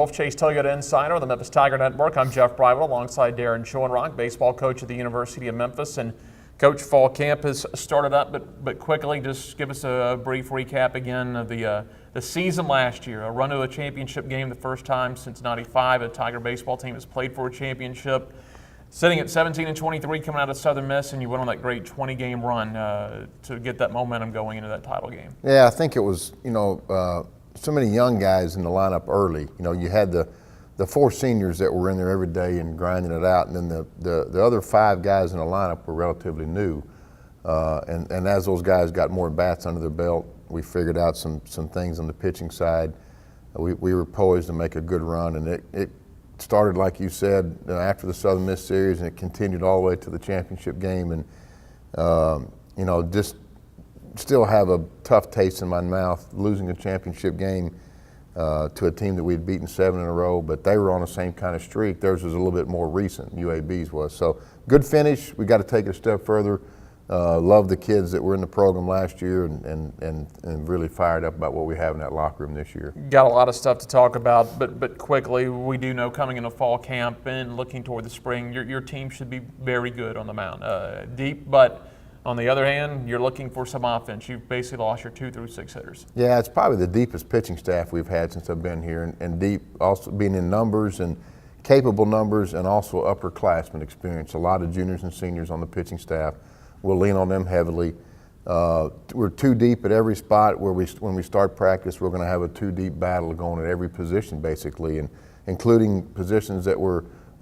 Wolfchase Toyota Insider on the Memphis Tiger Network. I'm Jeff Brightwell alongside Daron Schoenrock, baseball coach at the University of Memphis. And Coach, fall camp has started up, but quickly, just give us a brief recap again of the season last year. A run to a championship game, the first time since '95 a Tiger baseball team has played for a championship. Sitting at 17-23 coming out of Southern Miss, and you went on that great 20-game run to get that momentum going into that title game. Yeah, I think it was, so many young guys in the lineup early. You had the four seniors that were in there every day and grinding it out, and then the other five guys in the lineup were relatively new. And as those guys got more bats under their belt, we figured out some things on the pitching side. We were poised to make a good run, and it started, like you said, after the Southern Miss series, and it continued all the way to the championship game. And just still have a tough taste in my mouth losing a championship game to a team that we'd beaten 7 in a row, but they were on the same kind of streak. Theirs was a little bit more recent, UAB's was. So good finish. We got to take it a step further. Love the kids that were in the program last year and really fired up about what we have in that locker room this year. Got a lot of stuff to talk about, but quickly, we do know coming into fall camp and looking toward the spring, your team should be very good on the mound. Deep, but on the other hand, you're looking for some offense. You've basically lost your 2 through 6 hitters. Yeah, it's probably the deepest pitching staff we've had since I've been here, and deep also being in numbers and capable numbers, and also upperclassmen experience. A lot of juniors and seniors on the pitching staff. We'll lean on them heavily. We're 2 deep at every spot where when we start practice, we're going to have a 2 deep battle going at every position basically, and including positions that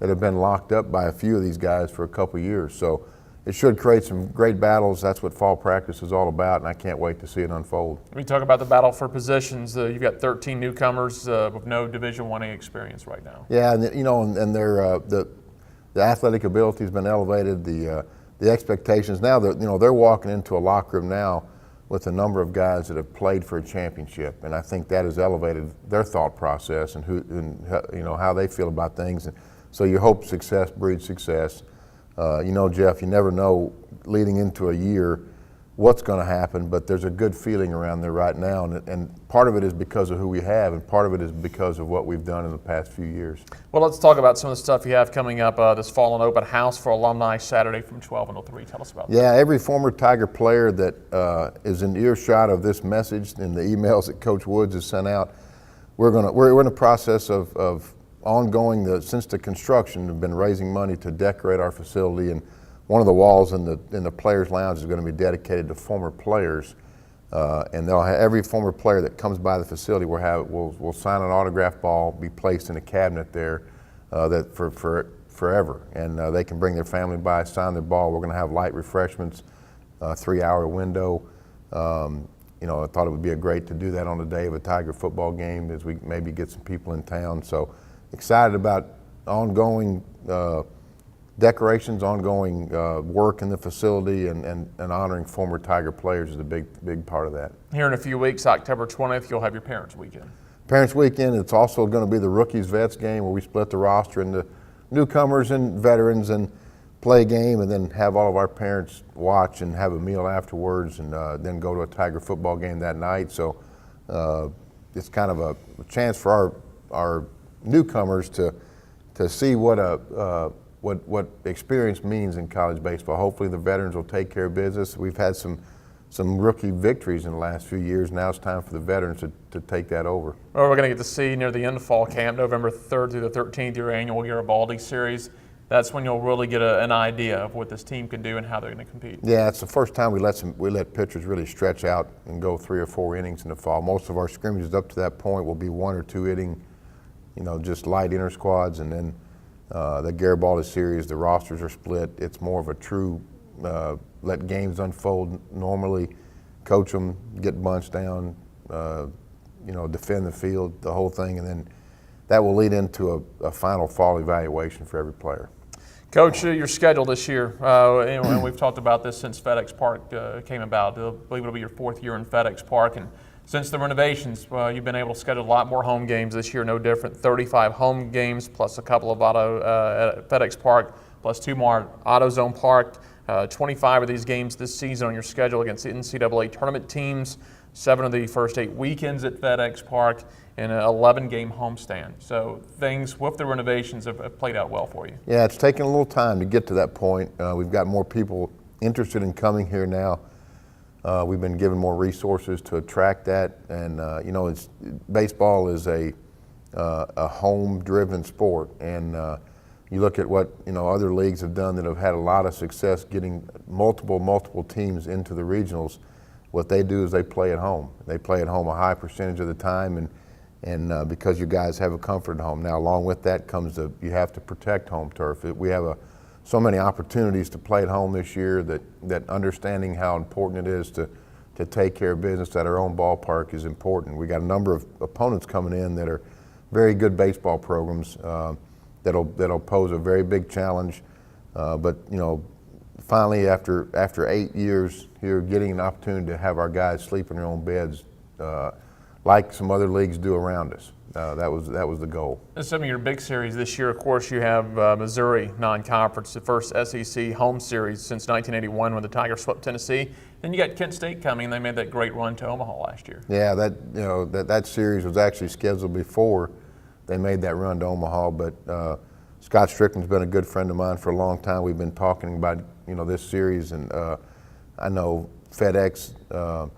have been locked up by a few of these guys for a couple of years. So it should create some great battles. That's what fall practice is all about, and I can't wait to see it unfold. We talk about the battle for positions. You've got 13 newcomers with no Division I-A experience right now. Yeah, and the athletic ability has been elevated. The expectations now that they're walking into a locker room now with a number of guys that have played for a championship, and I think that has elevated their thought process and how they feel about things. And so you hope success breeds success. Jeff, you never know leading into a year what's going to happen, but there's a good feeling around there right now, and part of it is because of who we have, and part of it is because of what we've done in the past few years. Well, let's talk about some of the stuff you have coming up this fall, an open house for alumni Saturday from 12 until 3. Tell us about that. Yeah, every former Tiger player that is in earshot of this message and the emails that Coach Woods has sent out, we're in the process of ongoing, since the construction, have been raising money to decorate our facility, and one of the walls in the players' lounge is going to be dedicated to former players, and they'll have every former player that comes by the facility will sign an autograph ball, be placed in a cabinet there that for forever, and they can bring their family by, sign their ball. We're going to have light refreshments, 3-hour window. I thought it would be great to do that on the day of a Tiger football game as we maybe get some people in town. So excited about ongoing decorations, ongoing work in the facility, and honoring former Tiger players is a big part of that. Here in a few weeks, October 20th, you'll have your Parents Weekend. Parents Weekend, it's also going to be the Rookies Vets game where we split the roster into newcomers and veterans and play a game, and then have all of our parents watch and have a meal afterwards, and then go to a Tiger football game that night. So it's kind of a chance for our newcomers to see what experience means in college baseball. Hopefully the veterans will take care of business. We've had some rookie victories in the last few years. Now it's time for the veterans to take that over. Well, we're going to get to see near the end of fall camp, November 3rd through the 13th, your annual Garibaldi Series. That's when you'll really get an idea of what this team can do and how they're going to compete. Yeah, it's the first time we let pitchers really stretch out and go 3 or 4 innings in the fall. Most of our scrimmages up to that point will be 1 or 2 inning, just light inter squads, and then the Garibaldi Series, the rosters are split. It's more of a true let games unfold normally, coach them, get bunched down, defend the field, the whole thing, and then that will lead into a final fall evaluation for every player. Coach, your schedule this year, and we've talked about this since FedEx Park came about. I believe it'll be your 4th year in FedEx Park, and since the renovations, you've been able to schedule a lot more home games this year, no different. 35 home games plus a couple of at FedEx Park, plus 2 more AutoZone Park. 25 of these games this season on your schedule against the NCAA tournament teams. 7 of the first 8 weekends at FedEx Park, and an 11-game homestand. So things with the renovations have played out well for you. Yeah, it's taken a little time to get to that point. We've got more people interested in coming here now. We've been given more resources to attract that, and baseball is a home-driven sport, and you look at what other leagues have done that have had a lot of success getting multiple teams into the regionals. What they do is they play at home. They play at home a high percentage of the time, and because you guys have a comfort at home. Now, along with that comes you have to protect home turf. We have so many opportunities to play at home this year that understanding how important it is to take care of business at our own ballpark is important. We got a number of opponents coming in that are very good baseball programs that'll pose a very big challenge. But finally, after 8 years here, getting an opportunity to have our guys sleep in their own beds, like some other leagues do around us. That was the goal. And some of your big series this year, of course, you have Missouri non-conference, the first SEC home series since 1981 when the Tigers swept Tennessee. Then you got Kent State coming, and they made that great run to Omaha last year. Yeah, that series was actually scheduled before they made that run to Omaha. But Scott Strickland's been a good friend of mine for a long time. We've been talking about this series, and I know FedEx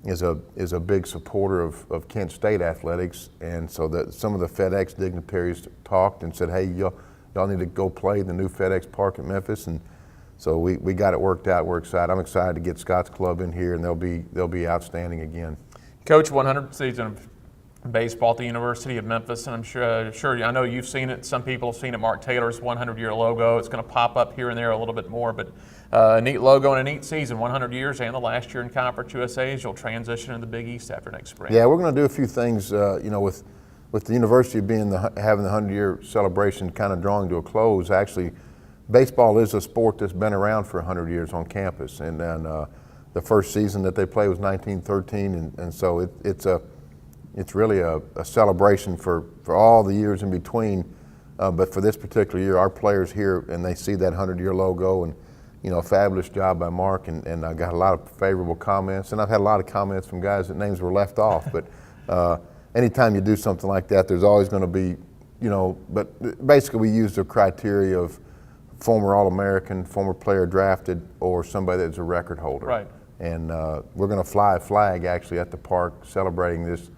is a big supporter of Kent State athletics, and so some of the FedEx dignitaries talked and said, hey, y'all need to go play the new FedEx Park at Memphis, and so we got it worked out. We're excited. I'm excited to get Scott's club in here, and they'll be outstanding again. Coach, 100th season of baseball at the University of Memphis, and I'm sure I know you've seen it. Some people have seen it. Mark Taylor's 100-year logo. It's going to pop up here and there a little bit more, but a neat logo and a neat season. 100 years and the last year in Conference USA as you'll transition to the Big East after next spring. Yeah, we're going to do a few things. With the university having the 100-year celebration kind of drawing to a close. Actually, baseball is a sport that's been around for 100 years on campus, and then the first season that they played was 1913, and so it's really a celebration for all the years in between. But for this particular year, our players here, and they see that 100-year logo, and fabulous job by Mark, and I got a lot of favorable comments, and I've had a lot of comments from guys that names were left off. But anytime you do something like that, there's always going to be, but basically we use the criteria of former All-American, former player drafted, or somebody that's a record holder. Right. And we're going to fly a flag actually at the park celebrating this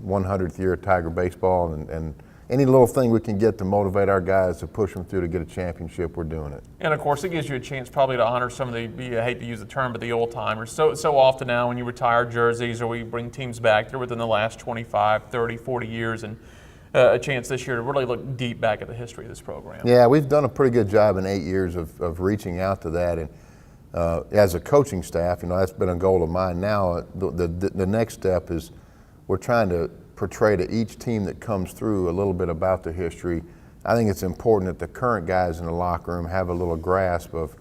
100th year of Tiger baseball, and any little thing we can get to motivate our guys to push them through to get a championship, we're doing it. And of course, it gives you a chance probably to honor some of the, I hate to use the term, but the old timers. So often now when you retire jerseys or we bring teams back, they're within the last 25, 30, 40 years, and a chance this year to really look deep back at the history of this program. Yeah, we've done a pretty good job in 8 years of reaching out to that, and as a coaching staff, that's been a goal of mine. Now, the next step is we're trying to portray to each team that comes through a little bit about the history. I think it's important that the current guys in the locker room have a little grasp of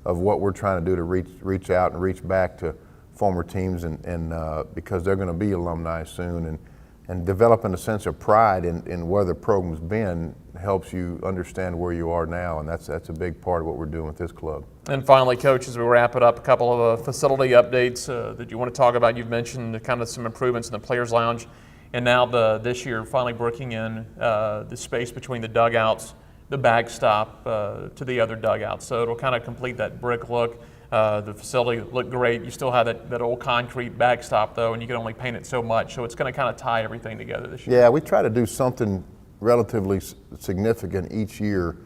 what we're trying to do to reach out and reach back to former teams, and because they're going to be alumni soon, and developing a sense of pride in where the program's been helps you understand where you are now, and that's a big part of what we're doing with this club. And finally, Coach, as we wrap it up, a couple of facility updates that you want to talk about. You've mentioned kind of some improvements in the Players Lounge, and now this year finally working in the space between the dugouts, the backstop to the other dugouts. So it'll kind of complete that brick look. The facility looked great. You still have that old concrete backstop though, and you can only paint it so much. So it's going to kind of tie everything together this year. Yeah, we try to do something relatively significant each year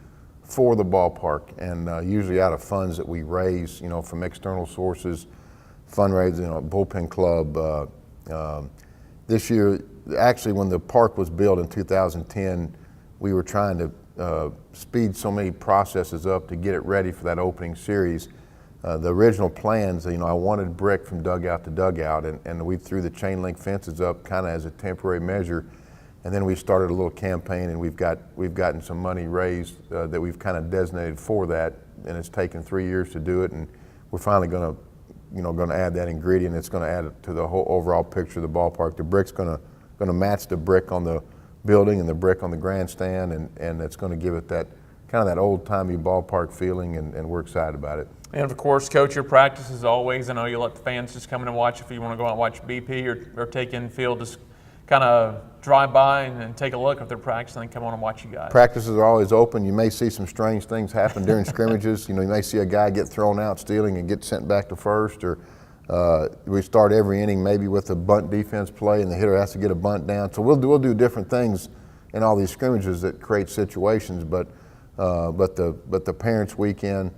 for the ballpark, and usually out of funds that we raise, from external sources, fundraising, bullpen club. This year, actually, when the park was built in 2010, we were trying to speed so many processes up to get it ready for that opening series. The original plans, I wanted brick from dugout to dugout, and we threw the chain link fences up kind of as a temporary measure, and then we started a little campaign, and we've gotten some money raised that we've kind of designated for that, and it's taken 3 years to do it, and we're finally going to add that ingredient. It's going to add it to the whole overall picture of the ballpark. The brick's going to match the brick on the building and the brick on the grandstand, and it's going to give it that kind of that old-timey ballpark feeling, and we're excited about it. And of course, Coach, your practice is always, I know you let the fans just come in and watch if you want to go out and watch BP or take in field, just kind of drive by and take a look if they're practicing and come on and watch you guys. Practices are always open. You may see some strange things happen during scrimmages. You may see a guy get thrown out stealing and get sent back to first, or we start every inning maybe with a bunt defense play and the hitter has to get a bunt down. So we'll do different things in all these scrimmages that create situations, but the Parents Weekend,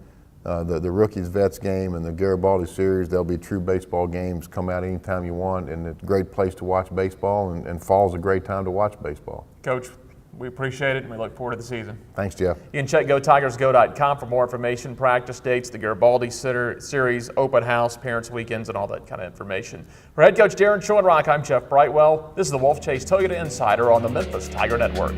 the Rookies Vets game, and the Garibaldi Series, there'll be true baseball games. Come out anytime you want, and it's a great place to watch baseball, and fall's a great time to watch baseball. Coach, we appreciate it, and we look forward to the season. Thanks, Jeff. You can check GoTigersGo.com for more information, practice dates, the Garibaldi Series, open house, Parents Weekends, and all that kind of information. For head coach Daron Schoenrock, I'm Jeff Brightwell. This is the Wolfchase Toyota Insider on the Memphis Tiger Network.